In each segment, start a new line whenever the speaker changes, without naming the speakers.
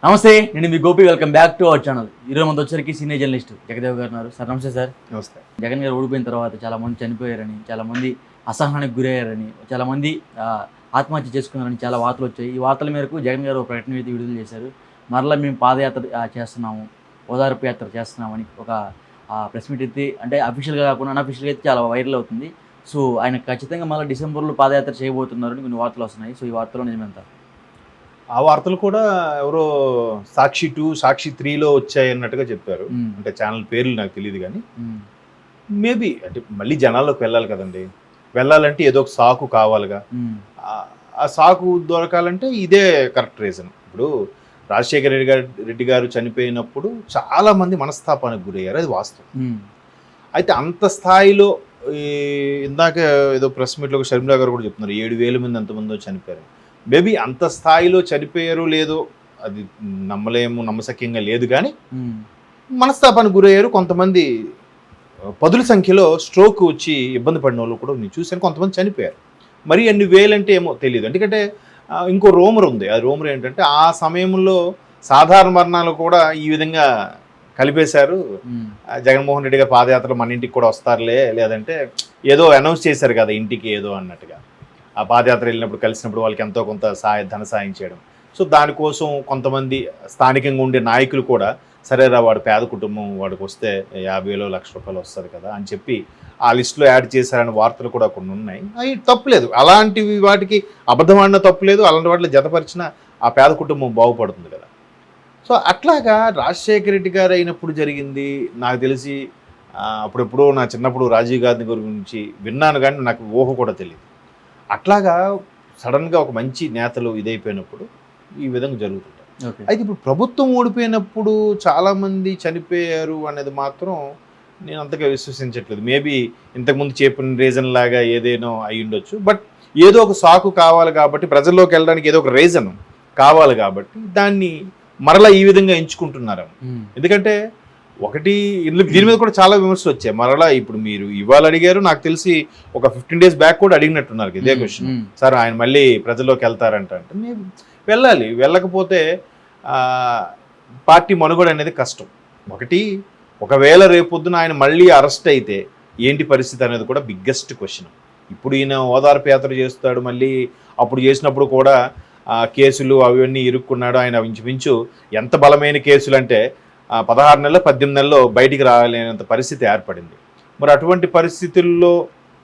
నమస్తే, నేను మీ Gopi. Welcome back to our channel. ఈరోజు మనతో వచ్చరికి సీనియర్ జర్నలిస్ట్ జగదేవ్ గారు ఉన్నారు. సార్ నమస్తే. సార్
నమస్తే.
జగన్ గారు ఓడిపోయిన తర్వాత చాలామంది చనిపోయారని, చాలామంది అసహనానికి గురయ్యారని, చాలామంది ఆత్మహత్య చేసుకున్నారని చాలా వార్తలు వచ్చాయి. ఈ వార్తల మేరకు జగన్ గారు ఒక ప్రకటన అయితే విడుదల చేశారు. మరలా మేము పాదయాత్ర చేస్తున్నాము, ఓదార్పు యాత్ర చేస్తున్నామని ఒక ప్రెస్ మీట్ అయితే, అంటే అఫీషియల్గా కాకుండా అన్అఫీషియల్గా అయితే చాలా వైరల్ అవుతుంది. సో ఆయన ఖచ్చితంగా మళ్ళీ డిసెంబర్లో పాదయాత్ర చేయబోతున్నారని కొన్ని వార్తలు వస్తున్నాయి. సో ఈ వార్తలో నిజమెంత?
ఆ వార్తలు కూడా ఎవరో సాక్షి 2, సాక్షి 3లో వచ్చాయి అన్నట్టుగా చెప్పారు. అంటే ఛానల్ పేర్లు నాకు తెలియదు కానీ మేబీ అంటే మళ్ళీ జనాల్లోకి వెళ్ళాలి కదండి. వెళ్ళాలంటే ఏదో ఒక సాకు కావాలిగా. ఆ సాకు దొరకాలంటే ఇదే కరెక్ట్ రీజన్. ఇప్పుడు రాజశేఖర రెడ్డి గారు చనిపోయినప్పుడు చాలా మంది మనస్తాపానికి గురయ్యారు, అది వాస్తవం. అయితే అంత స్థాయిలో ఇందాక ఏదో ప్రెస్ మీట్లో షర్మిలా గారు కూడా చెప్తున్నారు 7,000 మంది ఎంతమందో చనిపోయారు. మేబీ అంత స్థాయిలో చనిపోయారో లేదో అది నమ్మశక్యంగా లేదు కానీ మనస్తాపానికి గురయ్యారు. కొంతమంది పదుల సంఖ్యలో స్ట్రోక్ వచ్చి ఇబ్బంది పడిన వాళ్ళు కూడా నేను చూశాను. కొంతమంది చనిపోయారు. మరి అన్ని వేలంటే ఏమో తెలియదు. ఎందుకంటే ఇంకో రూమర్ ఉంది. ఆ రూమర్ ఏంటంటే ఆ సమయంలో సాధారణ మరణాలు కూడా ఈ విధంగా కలిపేశారు. జగన్మోహన్ రెడ్డి గారు పాదయాత్రలో మన ఇంటికి కూడా వస్తారులే, లేదంటే ఏదో అనౌన్స్ చేశారు కదా ఇంటికి ఏదో అన్నట్టుగా. ఆ పాదయాత్ర వెళ్ళినప్పుడు కలిసినప్పుడు వాళ్ళకి ఎంతో కొంత ధన సాయం చేయడం. సో దానికోసం కొంతమంది స్థానికంగా ఉండే నాయకులు కూడా సరేరా వాడు పేద కుటుంబం, వాడికి వస్తే 50,000 లక్ష రూపాయలు వస్తుంది కదా అని చెప్పి ఆ లిస్టులో యాడ్ చేశారని వార్తలు కూడా కొన్ని ఉన్నాయి. అవి తప్పులేదు. అలాంటివి వాటికి అబద్ధం ఆడినా తప్పులేదు. అలాంటి వాటిలో జతపరిచిన ఆ పేద కుటుంబం బాగుపడుతుంది కదా. సో అట్లాగా రాజశేఖర రెడ్డి గారు అయినప్పుడు జరిగింది. నాకు తెలిసి అప్పుడెప్పుడో నా చిన్నప్పుడు రాజీవ్ గాంధీ గారి గురించి విన్నాను కానీ నాకు ఊహ కూడా తెలియదు. అట్లాగా సడన్గా ఒక మంచి నేతలు ఇదైపోయినప్పుడు ఈ విధంగా జరుగుతుంటాయి. అయితే ఇప్పుడు ప్రభుత్వం ఓడిపోయినప్పుడు చాలామంది చనిపోయారు అనేది మాత్రం నేను అంతగా విశ్వసించట్లేదు. మేబీ ఇంతకుముందు చెప్పిన రీజన్ లాగా ఏదేనో అయి ఉండొచ్చు. బట్ ఏదో ఒక సాకు కావాలి కాబట్టి, ప్రజల్లోకి వెళ్ళడానికి ఏదో ఒక రీజన్ కావాలి కాబట్టి దాన్ని మరలా ఈ విధంగా ఎంచుకుంటున్నారు. ఎందుకంటే ఒకటి దీని మీద కూడా చాలా విమర్శలు వచ్చాయి. మరలా ఇప్పుడు మీరు ఇవాళ అడిగారు, నాకు తెలిసి ఒక 15 days బ్యాక్ కూడా అడిగినట్టున్నారు ఇదే క్వశ్చన్. సార్ ఆయన మళ్ళీ ప్రజల్లోకి వెళ్తారంట అంటే మేము వెళ్ళాలి. వెళ్ళకపోతే పార్టీ మనుగడ అనేది కష్టం. ఒకవేళ రేపొద్దున ఆయన మళ్ళీ అరెస్ట్ అయితే ఏంటి పరిస్థితి అనేది కూడా బిగ్గెస్ట్ క్వశ్చన్. ఇప్పుడు ఈయన ఓదార్పు యాత్ర చేస్తాడు, మళ్ళీ అప్పుడు చేసినప్పుడు కూడా కేసులు అవన్నీ ఇరుక్కున్నాడు. ఆయన ఇంచుమించు ఎంత బలమైన కేసులు అంటే 16 నెలలు 18 నెలల్లో బయటికి రాలేనంత పరిస్థితి ఏర్పడింది. మరి అటువంటి పరిస్థితుల్లో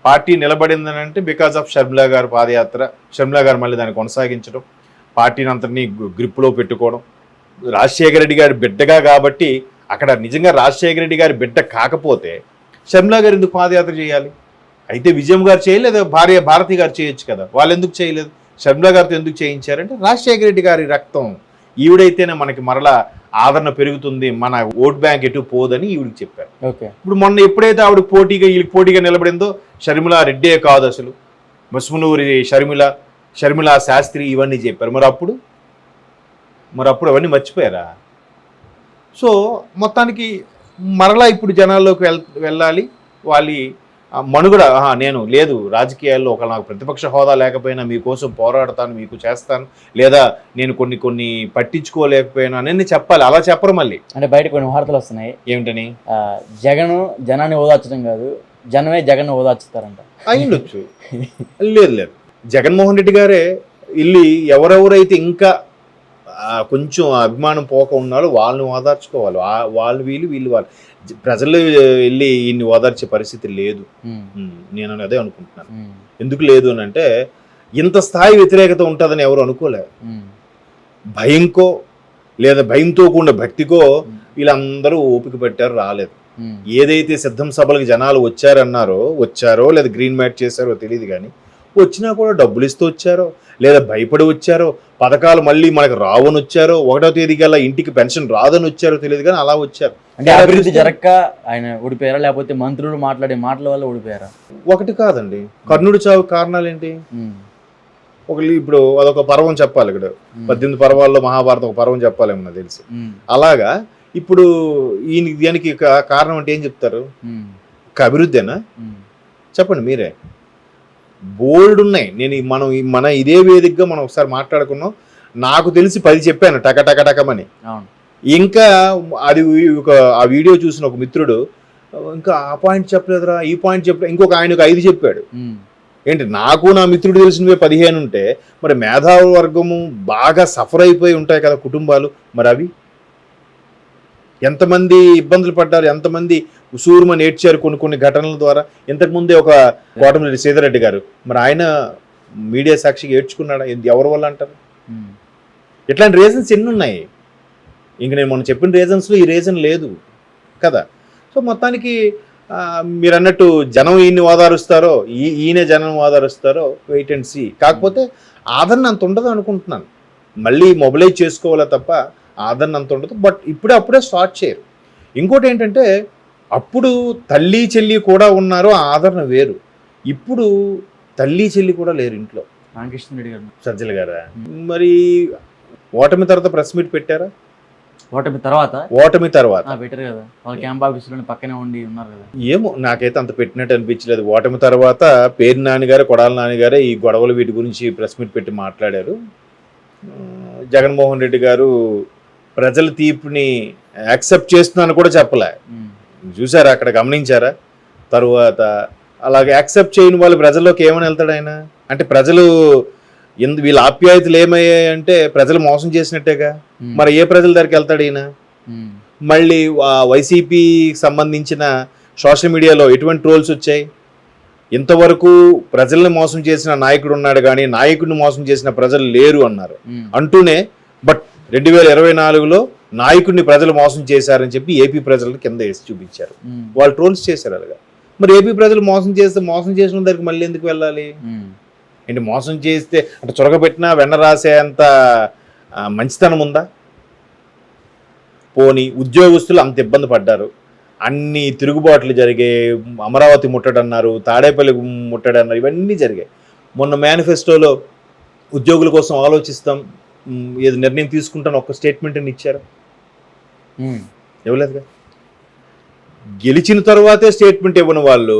పార్టీ నిలబడిందని అంటే బికాజ్ ఆఫ్ షర్మిలా గారు పాదయాత్ర, షర్మిలా గారు మళ్ళీ దాన్ని కొనసాగించడం, పార్టీని అంతటినీ గ్రిప్లో పెట్టుకోవడం, రాజశేఖర రెడ్డి గారి బిడ్డగా కాబట్టి అక్కడ నిజంగా రాజశేఖర రెడ్డి గారి బిడ్డ కాకపోతే షర్మిలా గారు ఎందుకు పాదయాత్ర చేయాలి? అయితే విజయం గారు చేయలేదు, భార్య భారతి గారు చేయొచ్చు కదా, వాళ్ళు ఎందుకు చేయలేదు? షర్మిలా గారితో ఎందుకు చేయించారంటే రాజశేఖర రెడ్డి గారి రక్తం ఈవిడైతేనే మనకి మరలా ఆదరణ పెరుగుతుంది, మన ఓట్ బ్యాంక్ ఎటు పోదని ఈవిడికి చెప్పారు. ఇప్పుడు మొన్న ఎప్పుడైతే ఆవిడ వీళ్ళకి పోటీగా నిలబడిందో షర్మిలా రెడ్డే కాదు అసలు, మస్మునూరి షర్మిలా శాస్త్రి ఇవన్నీ చెప్పారు. మరి అప్పుడు అవన్నీ మర్చిపోయారా? సో మొత్తానికి మరలా ఇప్పుడు జనాల్లోకి వెళ్ళాలి. వాళ్ళ మనుగడ నేను లేదు రాజకీయాల్లో నాకు ప్రతిపక్ష హోదా లేకపోయినా మీకోసం పోరాడతాను, మీకు చేస్తాను, లేదా నేను కొన్ని పట్టించుకోలేకపోయినా అని చెప్పాలి. అలా చెప్పరు. మళ్ళీ
అంటే బయట కొన్ని వార్తలు వస్తున్నాయి. ఏమిటని? జనాన్ని ఓదార్చడం కాదు, జనమే జగన్ ఓదార్చుతారంట.
అయ్యుండొచ్చు. లేదు, జగన్మోహన్ రెడ్డి గారే వెళ్ళి ఎవరెవరైతే ఇంకా కొంచెం అభిమానం పోక ఉన్నారో వాళ్ళని ఓదార్చుకోవాలి. వాళ్ళు వీళ్ళు ప్రజలు వెళ్ళి ఈయన్ని ఓదార్చే పరిస్థితి లేదు. నేను అదే అనుకుంటున్నాను. ఎందుకు లేదు అని అంటే ఇంత స్థాయి వ్యతిరేకత ఉంటుందని ఎవరు అనుకోలేరు. భయంకో లేదా భయంతో కూడిన భక్తికో వీళ్ళందరూ ఓపిక పెట్టారు, రాలేదు. ఏదైతే సిద్ధం సభలకు జనాలు వచ్చారో లేదా గ్రీన్ మ్యాట్ చేశారో తెలియదు కానీ వచ్చినా కూడా డబ్బులు ఇస్తూ వచ్చారో లేదా భయపడి వచ్చారో, పథకాలు మళ్ళీ మనకు రావని వచ్చారో, 1వ తేదీ కల్లా ఇంటికి పెన్షన్ రాదని వచ్చారో తెలియదు కానీ అలా వచ్చారు.
అంటే అభివృద్ధి జరగక ఆయన ఓడిపోయారా, లేకపోతే మంత్రులు మాట్లాడే మాటల వల్ల ఓడిపోయారా?
ఒకటి కాదండి. కర్ణుడి చావు కారణాలు ఏంటి? ఇప్పుడు అదొక పర్వం చెప్పాలి. ఇక్కడ 18 పర్వాల్లో మహాభారతం ఒక పర్వం చెప్పాలేమో నాకు తెలిసి. అలాగా ఇప్పుడు దీనికి కారణం అంటే ఏం చెప్తారు? అభివృద్ధేనా? చెప్పండి మీరే. బోల్డ్ ఉన్నాయి. మన ఇదే వేదికగా మనం ఒకసారి మాట్లాడుకున్నాం. నాకు తెలిసి 10 చెప్పాను టకమని.
అవును.
ఇంకా అది ఆ వీడియో చూసిన ఒక మిత్రుడు ఇంకా ఆ పాయింట్ చెప్పలేదురా, ఈ పాయింట్ చెప్పలేదు, ఇంకొక ఆయనకు 5 చెప్పాడు. ఏంటి, నాకు నా మిత్రుడు తెలిసినవే 15 ఉంటే మరి మేధావి వర్గము బాగా సఫర్ అయిపోయి ఉంటాయి కదా కుటుంబాలు, మరి అవి ఎంతమంది ఇబ్బందులు పడ్డారు, ఎంతమంది ఉసూరుమని ఏడ్చారు కొన్ని ఘటనల ద్వారా. ఇంతకుముందే ఒక కోటమిరెడ్డి సీతారెడ్డి గారు, మరి ఆయన మీడియా సాక్షిగా ఏడ్చుకున్నాడా, ఎవరి వల్ల అంటారు? ఇట్లాంటి రీజన్స్ ఎన్ని ఉన్నాయి. ఇంక నేను మొన్న చెప్పిన రీజన్స్లో ఈ రీజన్ లేదు కదా. సో మొత్తానికి మీరు అన్నట్టు జనం ఈయన్ని ఓదారుస్తారో ఈయనే జనం ఓదారుస్తారో వెయిట్ అండ్ సీ. కాకపోతే ఆదరణ అంత ఉండదు అనుకుంటున్నాను, మళ్ళీ మొబిలైజ్ చేసుకోవాలా తప్ప ఆదరణ అంత ఉండదు. బట్ అప్పుడే స్టార్ట్ చేయరు. ఇంకోటి ఏంటంటే అప్పుడు తల్లి చెల్లి కూడా ఉన్నారు, ఆదరణ వేరు. ఇప్పుడు తల్లి చెల్లి కూడా లేరు ఇంట్లో.
రామకృష్ణారెడ్డి గారు,
సజ్జల గారా, మరి ఓటమి తర్వాత ప్రెస్ మీట్ పెట్టారా?
ఓటమి తర్వాత పెట్టారు కదా, వాళ్ళ క్యాంప్ ఆఫీసులోనే పక్కనే ఉండి ఉన్నారు కదా.
ఏమో నాకైతే అంత పెట్టినట్టు అనిపించలేదు. ఓటమి తర్వాత పేరు నాన్నగారు, కొడాల నాన్నగారే ఈ గొడవలు వీటి గురించి ప్రెస్ మీట్ పెట్టి మాట్లాడారు. జగన్మోహన్ రెడ్డి గారు ప్రజల తీర్పుని యాక్సెప్ట్ చేస్తున్నాను కూడా చెప్పలే. చూసారా, అక్కడ గమనించారా? తరువాత అలాగే యాక్సెప్ట్ చేయని వాళ్ళు ప్రజల్లోకి ఏమని వెళ్తాడు ఆయన? అంటే ప్రజలు వీళ్ళ ఆప్యాయతలు ఏమయ్యాయంటే ప్రజలు మోసం చేసినట్టేగా. మరి ఏ ప్రజల దగ్గరికి వెళ్తాడు ఈయన? మళ్ళీ వైసీపీకి సంబంధించిన సోషల్ మీడియాలో ఎటువంటి ట్రోల్స్ వచ్చాయి? ఇంతవరకు ప్రజల్ని మోసం చేసిన నాయకుడు ఉన్నాడు కానీ నాయకుడిని మోసం చేసిన ప్రజలు లేరు అన్నారు. అంటూనే బట్ 2024లో నాయకుడిని ప్రజలు మోసం చేశారని చెప్పి ఏపీ ప్రజలను కింద వేసి చూపించారు. వాళ్ళు ట్రోల్స్ చేశారు అలాగా. మరి ఏపీ ప్రజలు మోసం చేసిన దగ్గరికి మళ్ళీ ఎందుకు వెళ్ళాలి? ఏంటి, మోసం చేస్తే అంటే చొరగబెట్టినా వెన్న రాసేంత మంచితనం ఉందా? పోనీ ఉద్యోగస్తులు అంత ఇబ్బంది పడ్డారు, అన్ని తిరుగుబాట్లు జరిగాయి, అమరావతి ముట్టడన్నారు, తాడేపల్లి ముట్టడన్నారు, ఇవన్నీ జరిగాయి. మొన్న మేనిఫెస్టోలో ఉద్యోగుల కోసం ఆలోచిస్తాం, ఏది నిర్ణయం తీసుకుంటాను ఒక స్టేట్మెంట్ని ఇచ్చారు, ఇవ్వలేదుగా. గెలిచిన తర్వాతే స్టేట్మెంట్ ఇవ్వని వాళ్ళు,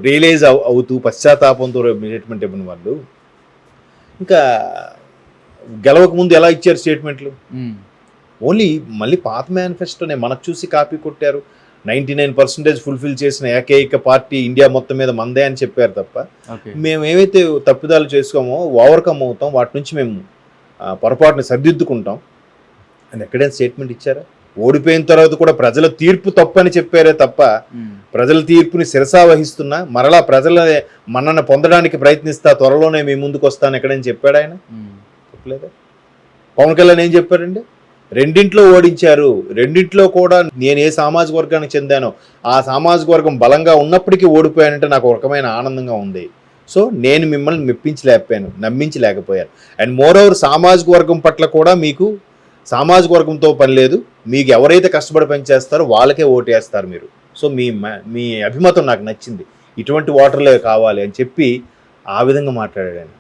రియలైజ్ అవుతూ పశ్చాత్తాపంతో స్టేట్మెంట్ ఇవ్వని వాళ్ళు ఇంకా గెలవక ముందు ఎలా ఇచ్చారు స్టేట్మెంట్లు? ఓన్లీ మళ్ళీ పాత మేనిఫెస్టోనే మనకు చూసి కాపీ కొట్టారు. 99% ఫుల్ఫిల్ చేసిన ఏకైక పార్టీ ఇండియా మొత్తం మీద మందే అని చెప్పారు తప్ప, మేము ఏవైతే తప్పిదాలు చేసుకోమో ఓవర్కమ్ అవుతాం, వాటి నుంచి మేము పొరపాటుని సరిదిద్దుకుంటాం అని ఎక్కడైనా స్టేట్మెంట్ ఇచ్చారా? ఓడిపోయిన తర్వాత కూడా ప్రజల తీర్పు తప్పని చెప్పారే తప్ప ప్రజల తీర్పుని శిరసా వహిస్తున్నా మరలా ప్రజల మన్నన పొందడానికి ప్రయత్నిస్తా, త్వరలోనే మీ ముందుకు వస్తాను ఎక్కడైనా చెప్పాడు ఆయన? చెప్పలేదా? పవన్ కళ్యాణ్ ఏం చెప్పారండి? రెండింట్లో ఓడించారు, రెండింట్లో కూడా నేను ఏ సామాజిక వర్గానికి చెందానో ఆ సామాజిక వర్గం బలంగా ఉన్నప్పటికీ ఓడిపోయానంటే నాకు ఒక రకమైన ఆనందంగా ఉంది. సో నేను మిమ్మల్ని మెప్పించలేకపోయాను, నమ్మించలేకపోయాను. అండ్ మోర్ ఓవర్ సామాజిక వర్గం పట్ల కూడా మీకు సామాజిక వర్గంతో పని లేదు, మీకు ఎవరైతే కష్టపడి పనిచేస్తారో వాళ్ళకే ఓటేస్తారు మీరు. సో మీ అభిమతం నాకు నచ్చింది, ఇటువంటి ఓటర్లే కావాలి అని చెప్పి ఆ విధంగా మాట్లాడాడు ఆయన.